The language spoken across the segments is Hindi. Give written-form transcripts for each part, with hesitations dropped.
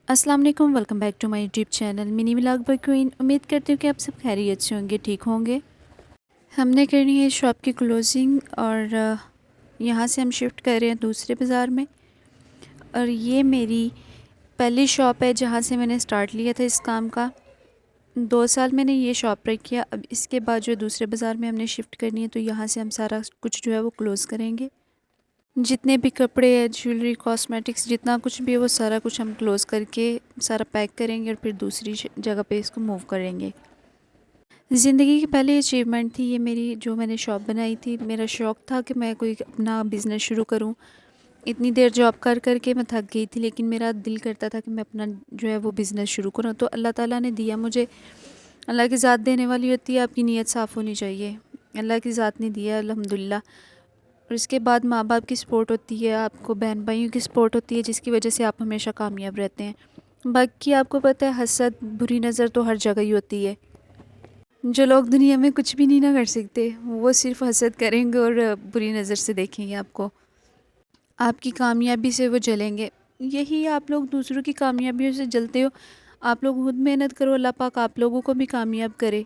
अस्सलाम वालेकुम, welcome back to my YouTube channel mini vlog by queen. उम्मीद करती हूँ कि आप सब खैरियत से होंगे, ठीक होंगे। हमने करनी है शॉप की क्लोजिंग और यहाँ से हम शिफ्ट कर रहे हैं दूसरे बाज़ार में। और ये मेरी पहली शॉप है जहाँ से मैंने स्टार्ट लिया था इस काम का। 2 साल मैंने ये शॉप रखी है। अब इसके बाद जो दूसरे बाज़ार में हमने शिफ्ट करनी है तो यहाँ से हम सारा कुछ जो है वो क्लोज़ करेंगे। जितने भी कपड़े हैं, ज्वेलरी, कॉस्मेटिक्स, जितना कुछ भी है वो सारा कुछ हम क्लोज़ करके सारा पैक करेंगे और फिर दूसरी जगह पे इसको मूव करेंगे। ज़िंदगी की पहली अचीवमेंट थी ये मेरी, जो मैंने शॉप बनाई थी। मेरा शौक़ था कि मैं कोई अपना बिज़नेस शुरू करूं। इतनी देर जॉब कर कर के मैं थक गई थी, लेकिन मेरा दिल करता था कि मैं अपना जो है वो बिज़नेस शुरू करूं। तो अल्लाह ताला ने दिया मुझे। अल्लाह की ज़ात देने वाली होती है, आपकी नीयत साफ़ होनी चाहिए। अल्लाह की ज़ात ने दिया अल्हम्दुलिल्लाह। और इसके बाद माँ बाप की सपोर्ट होती है, आपको बहन भाइयों की सपोर्ट होती है, जिसकी वजह से आप हमेशा कामयाब रहते हैं। बाकी आपको पता है, हसद, बुरी नज़र तो हर जगह ही होती है। जो लोग दुनिया में कुछ भी नहीं ना कर सकते, वो सिर्फ हसद करेंगे और बुरी नज़र से देखेंगे आपको। आपकी कामयाबी से वो जलेंगे। यही आप लोग दूसरों की कामयाबियों से जलते हो। आप लोग खुद मेहनत करो, अल्लाह पाक आप लोगों को भी कामयाब करे।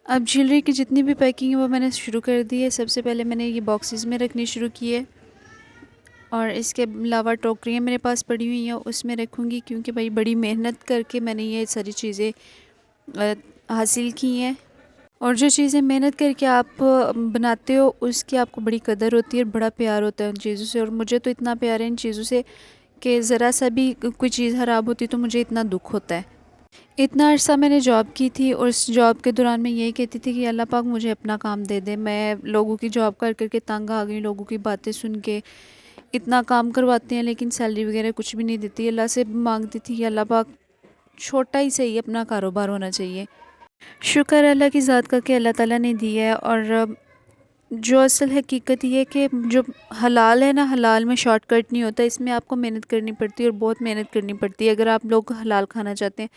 अब ज्वेलरी की जितनी भी पैकिंग है वो मैंने शुरू कर दी है। सबसे पहले मैंने ये बॉक्सेस में रखनी शुरू की है और इसके अलावा टोकरियाँ मेरे पास पड़ी हुई हैं, उसमें रखूँगी, क्योंकि भाई बड़ी मेहनत करके मैंने ये सारी चीज़ें हासिल की हैं। और जो चीज़ें मेहनत करके आप बनाते हो उसकी आपको बड़ी कदर होती है और बड़ा प्यार होता है उन चीज़ों से। और मुझे तो इतना प्यार है इन चीज़ों से कि ज़रा सा भी कोई चीज़ ख़राब होती तो मुझे इतना दुख होता है। इतना अरसा मैंने जॉब की थी और उस जॉब के दौरान मैं यही कहती थी कि अल्लाह पाक मुझे अपना काम दे दे। मैं लोगों की जॉब कर कर के तंग आ गई, लोगों की बातें सुन के। इतना काम करवाते हैं लेकिन सैलरी वगैरह कुछ भी नहीं देती। अल्लाह से मांगती थी कि अल्लाह पाक छोटा ही सही अपना कारोबार होना चाहिए। शुक्र अल्लाह की ज़ात का कि अल्लाह ताला ने दिया है। और जो असल हकीकत ये है कि जो हलाल है ना, हलाल में शॉर्टकट नहीं होता। इसमें आपको मेहनत करनी पड़ती है और बहुत मेहनत करनी पड़ती है अगर आप लोग हलाल खाना चाहते हैं।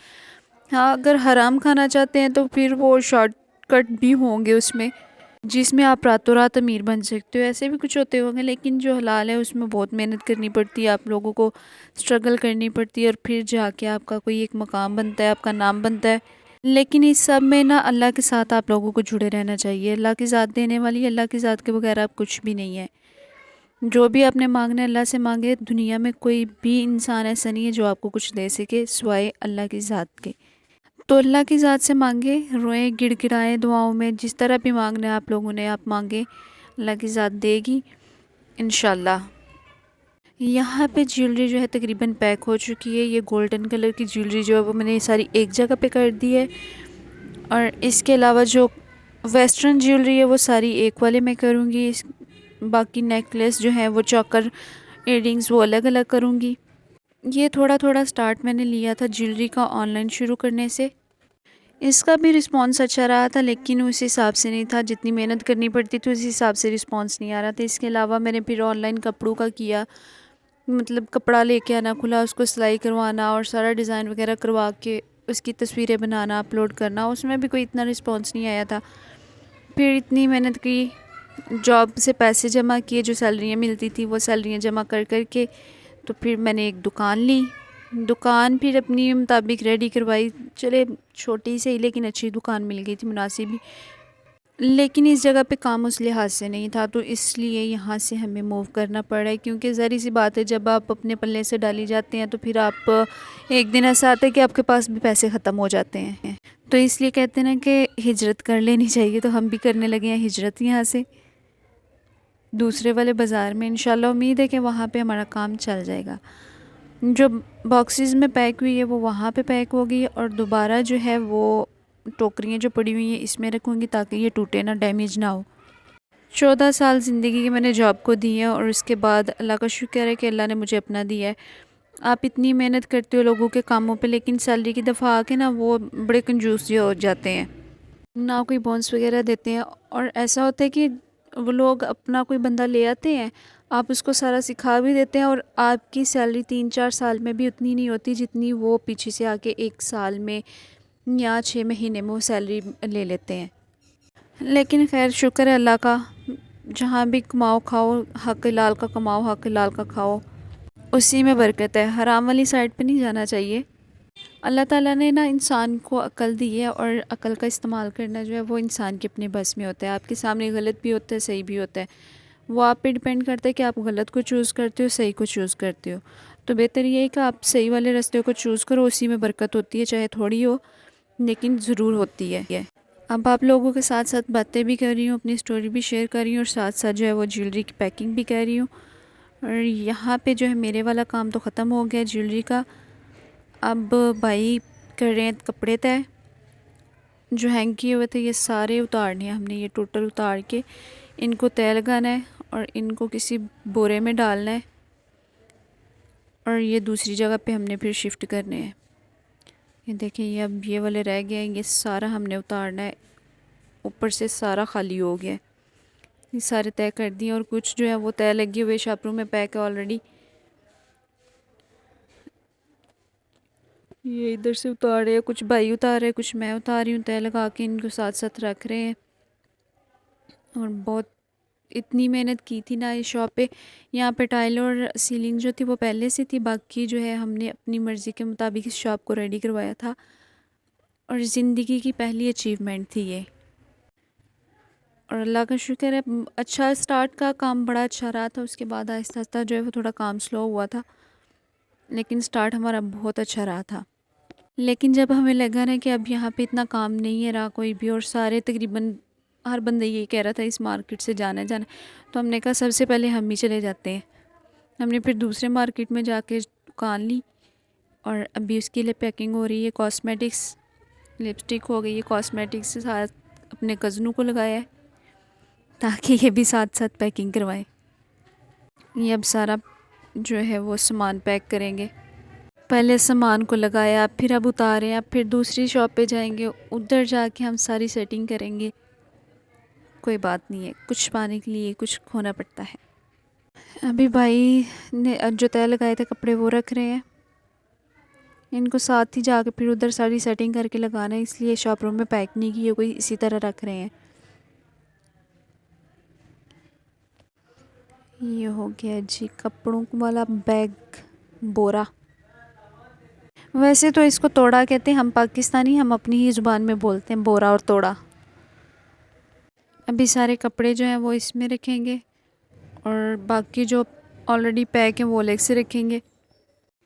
हाँ, अगर हराम खाना चाहते हैं तो फिर वो शॉर्टकट भी होंगे उसमें, जिसमें आप रातों रात अमीर बन सकते हो। ऐसे भी कुछ होते होंगे, लेकिन जो हलाल है उसमें बहुत मेहनत करनी पड़ती है, आप लोगों को स्ट्रगल करनी पड़ती है और फिर जाके आपका कोई एक मकाम बनता है, आपका नाम बनता है। लेकिन इस सब में ना अल्लाह के साथ आप लोगों को जुड़े रहना चाहिए। अल्लाह की ज़ात देने वाली है, अल्लाह की ज़ात के बगैर आप कुछ भी नहीं है। जो भी आपने मांगना है अल्लाह से मांगे। दुनिया में कोई भी इंसान ऐसा नहीं है जो आपको कुछ दे सके सिवाय अल्लाह की ज़ात के। तो अल्लाह की ज़ात से मांगे, रोएं, गिड़गिड़ाएं दुआओं में, जिस तरह भी मांगना है आप लोगों ने आप मांगे, अल्लाह की ज़ात देगी इंशाल्लाह। यहाँ पे ज्वेलरी जो है तकरीबन पैक हो चुकी है। ये गोल्डन कलर की ज्वेलरी जो है वो मैंने सारी एक जगह पे कर दी है। और इसके अलावा जो वेस्टर्न ज्वेलरी है वो सारी एक वाले में करूँगी। बाकी नेकलेस जो है वो चोकर, इयररिंग्स वो अलग अलग करूँगी। ये थोड़ा थोड़ा स्टार्ट मैंने लिया था ज्वेलरी का ऑनलाइन शुरू करने से। इसका भी रिस्पांस अच्छा रहा था, लेकिन उस हिसाब से नहीं था। जितनी मेहनत करनी पड़ती थी उस हिसाब से रिस्पांस नहीं आ रहा था। इसके अलावा मैंने फिर ऑनलाइन कपड़ों का किया, मतलब कपड़ा लेके आना खुला, उसको सिलाई करवाना और सारा डिज़ाइन वगैरह करवा के उसकी तस्वीरें बनाना, अपलोड करना। उसमें भी कोई इतना रिस्पांस नहीं आया था। फिर इतनी मेहनत की, जॉब से पैसे जमा किए, जो सैलरियाँ मिलती थी वो सैलरियाँ जमा कर कर के तो फिर मैंने एक दुकान ली। दुकान फिर अपनी मुताबिक रेडी करवाई। चले छोटी से ही लेकिन अच्छी दुकान मिल गई थी, मुनासिब ही। लेकिन इस जगह पे काम उस लिहाज से नहीं था, तो इसलिए यहाँ से हमें मूव करना पड़ा है। क्योंकि ज़ाहिर सी बात है, जब आप अपने पल्ले से डाली जाते हैं तो फिर आप एक दिन ऐसा आता है कि आपके पास भी पैसे ख़त्म हो जाते हैं। तो इसलिए कहते हैं ना कि हिजरत कर लेनी चाहिए। तो हम भी करने लगे हैं हिजरत यहाँ से दूसरे वाले बाज़ार में। इंशाल्लाह उम्मीद है कि वहाँ पे हमारा काम चल जाएगा। जो बॉक्सेस में पैक हुई है वो वहाँ पे पैक होगी और दोबारा जो है वो टोकरियाँ जो पड़ी हुई हैं इसमें रखूँगी, ताकि ये टूटे ना, डैमेज ना हो। 14 साल ज़िंदगी की मैंने जॉब को दी है और उसके बाद अल्लाह का शुक्र है कि अल्लाह ने मुझे अपना दिया है। आप इतनी मेहनत करते हो लोगों के कामों पे, लेकिन सैलरी की दफ़ा आके ना वो बड़े कंजूस जो हो जाते हैं, ना कोई बोनस वगैरह देते हैं। और ऐसा होता है कि वो लोग अपना कोई बंदा ले आते हैं, आप उसको सारा सिखा भी देते हैं और आपकी सैलरी 3-4 साल में भी उतनी नहीं होती जितनी वो पीछे से आके 1 साल में या 6 महीने में वो सैलरी ले लेते हैं। लेकिन खैर शुक्र है अल्लाह का, जहाँ भी कमाओ खाओ, हक लाल का कमाओ, हक लाल का खाओ। उसी में बरकत है, हराम वाली साइड पे नहीं जाना चाहिए। अल्लाह ताला ने ना इंसान को अक्ल दी है और अक्ल का इस्तेमाल करना जो है वो इंसान के अपने बस में होता है। आपके सामने गलत भी होता है, सही भी होता है, वो आप पे डिपेंड करता है कि आप गलत को चूज़ करते हो, सही को चूज़ करते हो। तो बेहतर ये है कि आप सही वाले रास्ते को चूज़ करो, उसी में बरकत होती है, चाहे थोड़ी हो लेकिन ज़रूर होती है। अब आप लोगों के साथ साथ बातें भी कर रही हूँ, अपनी स्टोरी भी शेयर कर रही हूँ और साथ साथ जो है वो ज्वेलरी की पैकिंग भी कर रही हूँ। और यहाँ पे जो है मेरे वाला काम तो ख़त्म हो गया ज्वेलरी का। अब भाई कर रहे हैं कपड़े तय, जो हैंग किए हुए थे ये सारे उतारने हैं हमने, ये टोटल उतार के इनको तय लगाना है और इनको किसी बोरे में डालना है और ये दूसरी जगह पे हमने फिर शिफ्ट करने हैं। ये देखिए, ये अब ये वाले रह गए हैं, ये सारा हमने उतारना है, ऊपर से सारा खाली हो गया है। ये सारे तय कर दिए और कुछ जो है वो तय लगे हुए शापरू में पैक है ऑलरेडी। ये इधर से उतार रहे हैं, कुछ भाई उतार रहे हैं, कुछ मैं उतार रही हूँ, तय लगा के इनको साथ साथ रख रहे हैं। और बहुत इतनी मेहनत की थी ना इस शॉप पे। यहाँ पे टाइल और सीलिंग जो थी वो पहले से थी, बाकी जो है हमने अपनी मर्ज़ी के मुताबिक इस शॉप को रेडी करवाया था और ज़िंदगी की पहली अचीवमेंट थी ये। और अल्लाह का शुक्र है, अच्छा स्टार्ट का काम बड़ा अच्छा रहा था, उसके बाद आहिस्ता आहिस्ता जो है वो थोड़ा काम स्लो हुआ था, लेकिन स्टार्ट हमारा बहुत अच्छा रहा था। लेकिन जब हमें लगा ना कि अब यहाँ पे इतना काम नहीं है रहा कोई भी, और सारे तकरीबन हर बंदा ये कह रहा था इस मार्केट से जाना है जाना है, तो हमने कहा सबसे पहले हम ही चले जाते हैं। हमने फिर दूसरे मार्केट में जाके दुकान ली और अभी उसके लिए पैकिंग हो रही है। कॉस्मेटिक्स लिपस्टिक हो गई है, कॉस्मेटिक्स से साथ अपने कज़नों को लगाया है ताकि ये भी साथ साथ पैकिंग करवाएं। ये अब सारा जो है वो सामान पैक करेंगे। पहले सामान को लगाया, फिर अब उतारे, अब फिर दूसरी शॉप पे जाएंगे, उधर जाके हम सारी सेटिंग करेंगे। कोई बात नहीं है, कुछ पाने के लिए कुछ खोना पड़ता है। अभी भाई ने जो तय लगाए थे कपड़े वो रख रहे हैं, इनको साथ ही जाके फिर उधर सारी सेटिंग करके लगाना है, इसलिए शॉप रूम में पैक नहीं किए कोई, इसी तरह रख रहे हैं। ये हो गया जी कपड़ों वाला बैग, बोरा। वैसे तो इसको तोड़ा कहते हैं, हम पाकिस्तानी, हम अपनी ही ज़ुबान में बोलते हैं बोरा और तोड़ा। अभी सारे कपड़े जो हैं वो इसमें रखेंगे और बाकी जो ऑलरेडी पैक हैं वो अलग से रखेंगे।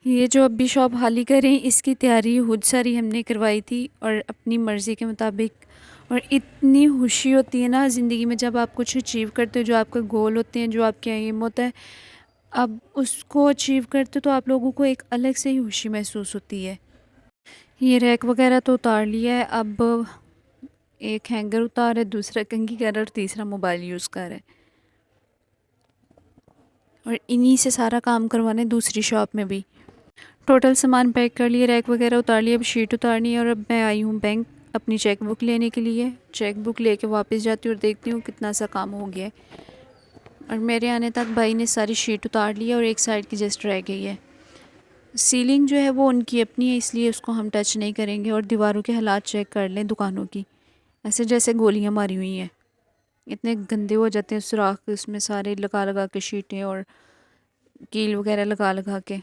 ये जो अभी शॉप खाली करें इसकी तैयारी खुद सारी हमने करवाई थी और अपनी मर्ज़ी के मुताबिक। और इतनी खुशी होती है ना ज़िंदगी में जब आप कुछ अचीव करते हो, जो आपका गोल होते हैं, जो आपका एम होता है, अब उसको अचीव करते हो तो आप लोगों को एक अलग से ही खुशी महसूस होती है। ये रैक वगैरह तो उतार लिया है, अब एक हैंगर उतार है, दूसरा कंघी कर रहा है और तीसरा मोबाइल यूज़ कर रहा है। और इन्हीं से सारा काम करवाना है दूसरी शॉप में भी। टोटल सामान पैक कर लिए, रैक वगैरह उतार लिए, अब शीट उतारनी है और अब मैं आई हूँ बैंक अपनी चेक बुक लेने के लिए। चेक बुक लेके वापस जाती हूँ और देखती हूँ कितना सा काम हो गया है। और मेरे आने तक भाई ने सारी शीट उतार ली है और एक साइड की जस्ट रह गई है। सीलिंग जो है वो उनकी अपनी है, इसलिए उसको हम टच नहीं करेंगे। और दीवारों के हालात चेक कर लें दुकानों की, ऐसे जैसे गोलियां मारी हुई हैं, इतने गंदे हो जाते हैं सुराख उसमें सारे लगा लगा के शीटें और कील वगैरह लगा लगा के।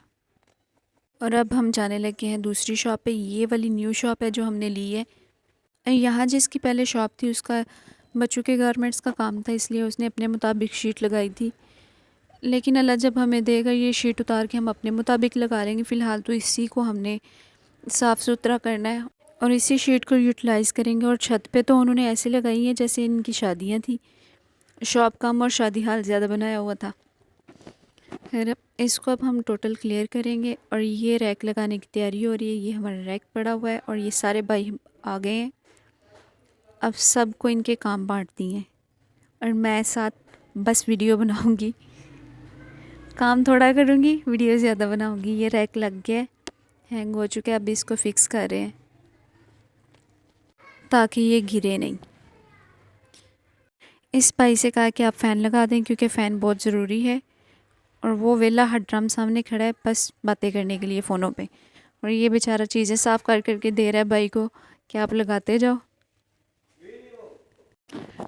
और अब हम जाने लगे हैं दूसरी शॉप पे, ये वाली न्यू शॉप है जो हमने ली है। यहाँ जिसकी पहले शॉप थी उसका बच्चों के गारमेंट्स का काम था, इसलिए उसने अपने मुताबिक शीट लगाई थी। लेकिन अल्लाह जब हमें देगा ये शीट उतार के हम अपने मुताबिक लगा लेंगे। फ़िलहाल तो इसी को हमने साफ़ सुथरा करना है और इसी शीट को यूटिलाइज़ करेंगे। और छत पे तो उन्होंने ऐसे लगाई हैं जैसे इनकी शादियाँ थी, शॉप कम और शादी हाल ज़्यादा बनाया हुआ था। फिर इसको अब हम टोटल क्लियर करेंगे और ये रैक लगाने की तैयारी हो रही है। ये हमारा रैक पड़ा हुआ है और ये सारे भाई आ गए हैं, अब सबको इनके काम बांटती हैं और मैं साथ बस वीडियो बनाऊंगी, काम थोड़ा करूंगी, वीडियो ज़्यादा बनाऊंगी। ये रैक लग गया है, हैंग हो चुका है, अभी इसको फिक्स कर रहे हैं ताकि ये गिरे नहीं। इस भाई से कहा कि आप फ़ैन लगा दें क्योंकि फ़ैन बहुत ज़रूरी है। और वो वेला हर ड्रम सामने खड़ा है बस बातें करने के लिए फ़ोनों पे, और ये बेचारा चीज़ें साफ़ कर करके दे रहा है भाई को कि आप लगाते जाओ।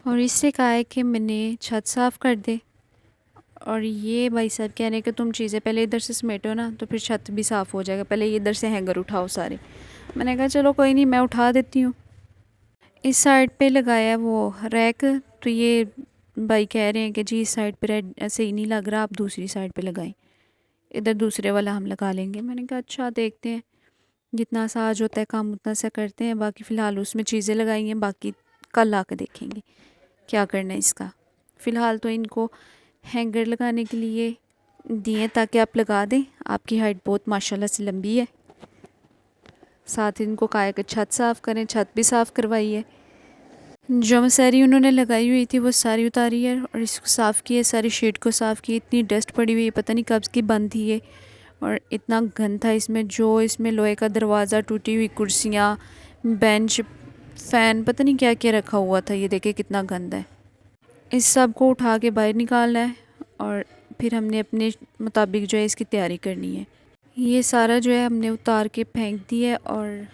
और इससे कहा है कि मैंने छत साफ़ कर दे और ये भाई साहब कह रहे हैं कि तुम चीज़ें पहले इधर से समेटो ना, तो फिर छत भी साफ़ हो जाएगा, पहले ये इधर से हैंगर उठाओ सारे। मैंने कहा चलो कोई नहीं, मैं उठा देती हूँ। इस साइड पे लगाया वो रैक, तो ये भाई कह रहे हैं कि जी इस साइड पे ऐसे ही नहीं लग रहा, आप दूसरी साइड पे लगाएं, इधर दूसरे वाला हम लगा लेंगे। मैंने कहा अच्छा देखते हैं, जितना सा आज होता है काम उतना सा करते हैं। बाकी फ़िलहाल उसमें चीज़ें लगाई हैं, बाकी कल आकर देखेंगे क्या करना है इसका। फ़िलहाल तो इनको हैंगर लगाने के लिए दिए ताकि आप लगा दें। आपकी हाइट बहुत माशाल्लाह से लंबी है। साथ ही इनको कहा कि छत साफ़ करें, छत भी साफ़ करवाई है। जो मसहरी उन्होंने लगाई हुई थी वो सारी उतारी है और इसको साफ़ किया, सारी शीट को साफ़ किया। इतनी डस्ट पड़ी हुई है, पता नहीं कब की बंद थी ये, और इतना गंद था इसमें। जो इसमें लोहे का दरवाज़ा, टूटी हुई कुर्सियाँ, बेंच, फ़ैन, पता नहीं क्या क्या रखा हुआ था। ये देखे कितना गंद है। इस सब को उठा के बाहर निकालना है और फिर हमने अपने मुताबिक जो है इसकी तैयारी करनी है। ये सारा जो है हमने उतार के फेंक दिया है और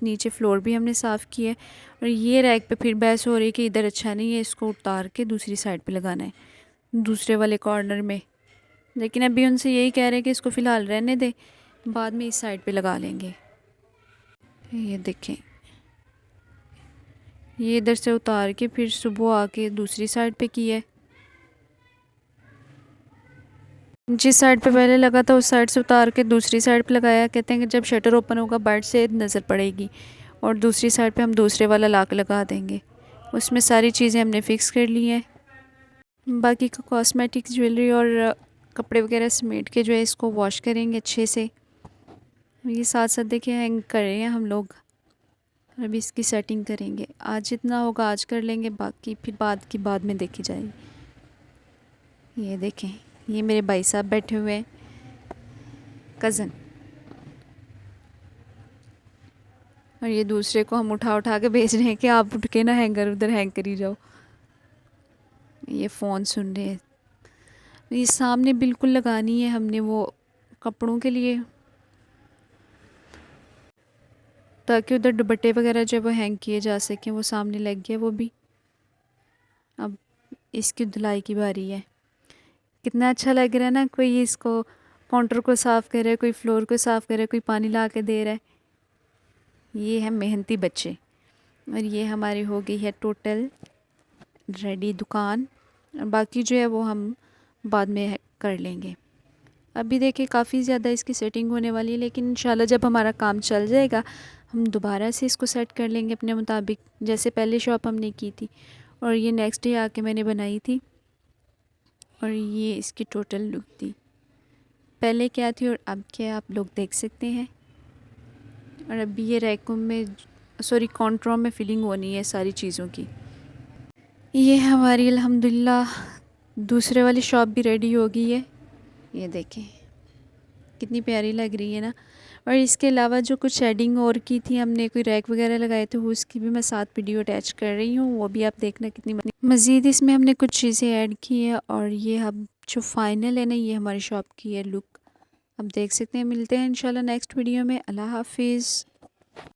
नीचे फ्लोर भी हमने साफ़ किया है। और ये रैक पे फिर बहस हो रही है कि इधर अच्छा नहीं है, इसको उतार के दूसरी साइड पे लगाना है, दूसरे वाले कॉर्नर में। लेकिन अभी उनसे यही कह रहे हैं कि इसको फ़िलहाल रहने दें, बाद में इस साइड पे लगा लेंगे। ये देखें, ये इधर से उतार के फिर सुबह आके दूसरी साइड पे किया है। जिस साइड पे पहले लगा था उस साइड से उतार के दूसरी साइड पे लगाया। कहते हैं कि जब शटर ओपन होगा बाहर से नज़र पड़ेगी, और दूसरी साइड पे हम दूसरे वाला लाक लगा देंगे। उसमें सारी चीज़ें हमने फ़िक्स कर ली हैं। बाकी का कॉस्मेटिक ज्वेलरी और कपड़े वगैरह समेट के जो है इसको वॉश करेंगे अच्छे से। ये साथ साथ देखिए हैंग कर रहे हैं हम लोग, अभी इसकी सेटिंग करेंगे। आज जितना होगा आज कर लेंगे, बाकी फिर बाद में देखी जाएगी। ये देखें, ये मेरे भाई साहब बैठे हुए हैं, कज़न, और ये दूसरे को हम उठा उठा के भेज रहे हैं कि आप उठ के ना हैंगर उधर हैंग करी जाओ। ये फ़ोन सुन रहे हैं। ये सामने बिल्कुल लगानी है हमने वो कपड़ों के लिए, ताकि उधर दुपट्टे वगैरह जब वो हैंग किए जा सकें। वो सामने लग गया वो भी। अब इसकी धुलाई की बारी है। कितना अच्छा लग रहा है ना, कोई इसको काउंटर को साफ़ कर रहा है, कोई फ्लोर को साफ़ कर रहा है, कोई पानी ला के दे रहा है। ये है मेहनती बच्चे। और ये हमारी हो गई है टोटल रेडी दुकान, और बाकी जो है वो हम बाद में कर लेंगे। अभी देखिए काफ़ी ज़्यादा इसकी सेटिंग होने वाली है, लेकिन इंशाल्लाह जब हमारा काम चल जाएगा हम दोबारा से इसको सेट कर लेंगे अपने मुताबिक, जैसे पहले शॉप हमने की थी। और ये नेक्स्ट डे आके मैंने बनाई थी, और ये इसकी टोटल लुक थी। पहले क्या थी और अब क्या आप लोग देख सकते हैं। और अभी ये रैकों में, सॉरी काउंटरों में फिलिंग होनी है सारी चीज़ों की। ये हमारी अल्हम्दुलिल्लाह दूसरे वाली शॉप भी रेडी हो गई है। ये देखें कितनी प्यारी लग रही है ना। और इसके अलावा जो कुछ शेडिंग और की थी, हमने कोई रैक वगैरह लगाए थे, वो उसकी भी मैं साथ वीडियो अटैच कर रही हूँ, वो भी आप देखना कितनी मज़ीद इसमें हमने कुछ चीज़ें ऐड की है। और ये हम जो फाइनल है ना, ये हमारी शॉप की है लुक, आप देख सकते हैं। मिलते हैं इंशाल्लाह नेक्स्ट वीडियो में। अल्लाह हाफिज़।